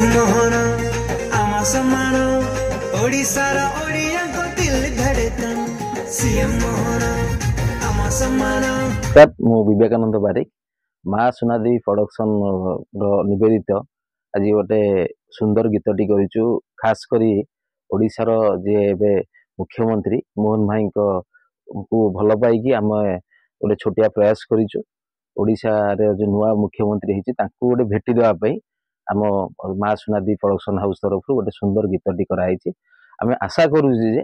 मोहन आम सम्मान ओडिशार ओडिया को दिल धड़कन सीएम मोहन आम सम्मान। मु विवेकानंद बारिक माँ सुनादेवी प्रोडक्शन निवेदित आज गोटे सुंदर गीतटी करूँ। खास करी ओडिशार जे एबे मुख्यमंत्री मोहन भाई को भल पाई आम गोटे छोटिया प्रयास करूँ। ओडिशा रे जो नुआ मुख्यमंत्री होती गोटे भेटी देवाई आम माँ सुनादेवी प्रोडक्शन हाउस तरफ गोटे सुंदर गीतटी कराई। आम आशा करुचे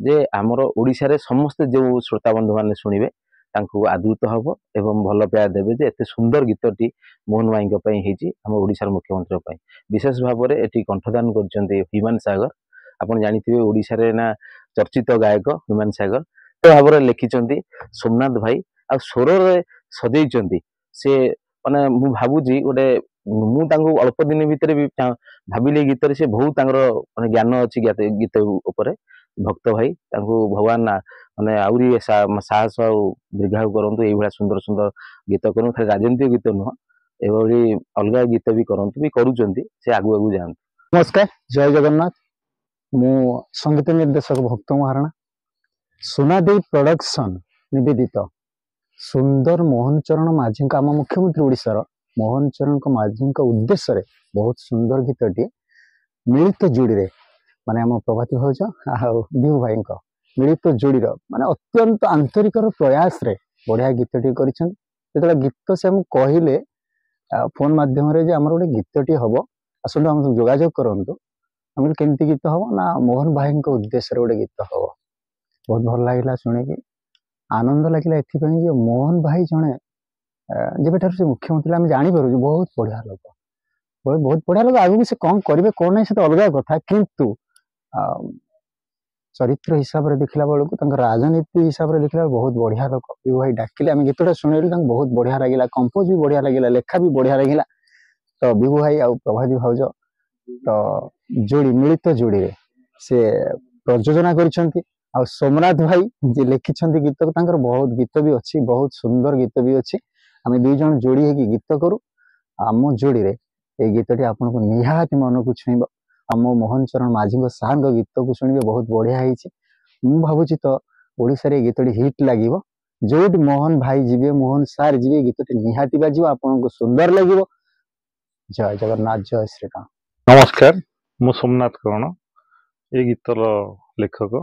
जे आमर ओडिशा रे समस्ते जो श्रोता बंधु मैंने शुणवे तांकु आदृत हम एवं भल पाया देवे जे एते सुंदर गीतटी मोहन भाई होती आम ओडिशार मुख्यमंत्री विशेष भाव में एटी कंठदान कर ह्यूमान सागर। आपन जानिथिबे ओडिशा रे ना चर्चित गायक ह्यूमान सागर तो भाव में लिखिं सोमनाथ भाई आ स्वर सजेइचंती से माने मु भाबुजी गोटे मु तांको अल्प दिन भितर भी भाविले गीत से बहुत माने ज्ञान अच्छी गीत उपरे भक्त भाई तांको भगवान माने आउरी साहस आ दीर्घायु करंतु एई भला सुंदर सुंदर गीत करूँ। खाली राजनीतिक गीत नुह एभली अलग गीत भी करंतु भी करूचंती से आगु आगु जान। नमस्कार, जय जगन्नाथ। मु संगीत निर्देशक भक्त महाराणा सुनादेवी प्रोडक्शन निवेदित सुंदर मोहन चरण माझी आम मुख्यमंत्री ओडिशार मोहन चरण माझी उद्देश्य बहुत सुंदर गीतटी मिलित जोड़ी रे माने आम प्रभाती भौज बिहू भाई मिलित जोड़ी माने अत्यंत आंतरिक प्रयास रे बढ़िया गीतटी कर गीत से कहले फोन माध्यम आमर गोटे गीतटी हम आसतु आम जोगाजोग करूँ आम केमती गीत हम ना मोहन भाई उद्देश्य गोटे गीत हम बहुत भल लगे शुणिकी आनंद लगे ये मोहन भाई जड़े जब से मुख्यमंत्री आम जापर बहुत बढ़िया लोक बहुत बढ़िया लोक आगे भी से कौन करेंगे कौन नहीं से तो अलग कथा किंतु चरित्र हिसाब से देखला बेलू राजनीति हिसाब से देखला बहुत बढ़िया लोक बिहू भाई डाकिले आम गीतटा शुणेलु बहुत बढ़िया लगे कंपोज भी बढ़िया लगे लेखा भी बढ़िया लगे। तो बिहू भाई आ प्रभाती भाउज तो जोड़ी मिलित जोड़ी रे से प्रयोजना कर सोमनाथ भाई जे लिखिं गीत को बहुत गीत भी अच्छी बहुत सुंदर गीत भी अच्छी आम दुई जन जोड़ी है गीत करूँ आम जोड़ी रे ये गीतटी आपन को निहाती मन को छुईब आम मोहन चरण माझी सार गीत को शुणे बहुत बढ़िया है। भावुची तो ओडिशा रे गीतटी हिट लगे जो मोहन भाई जीवे मोहन सार जीवे गीतटी निहाती बाजिव आपन को सुंदर लगे। जय जगन्नाथ, जय श्रीराम। नमस्कार, मु सोमनाथ कर्ण ये गीतर लेखक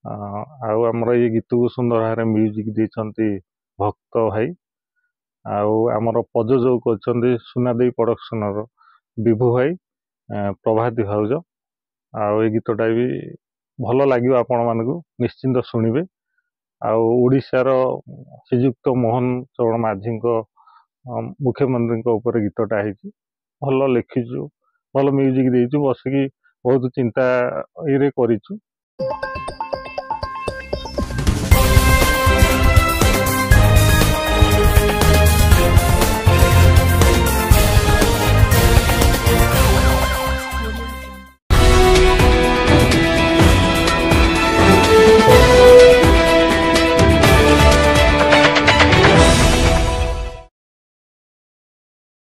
आमर ये गीत को सुंदर भाव में म्यूजिक देते भक्त भाई आमर प्रयोजक कर सुनादेवी प्रोडक्शन विभू भाई प्रभाती भाउज ये गीतटा भी भल लगे आपण मानक निश्चिंत शुणवे ओडिशार श्रीजुक्त मोहन चरण माझी मुख्यमंत्री उपर गीतटा भल लिखिचु भल म्यूजिक देचु बसिकी बहुत चिंता ये करिचु।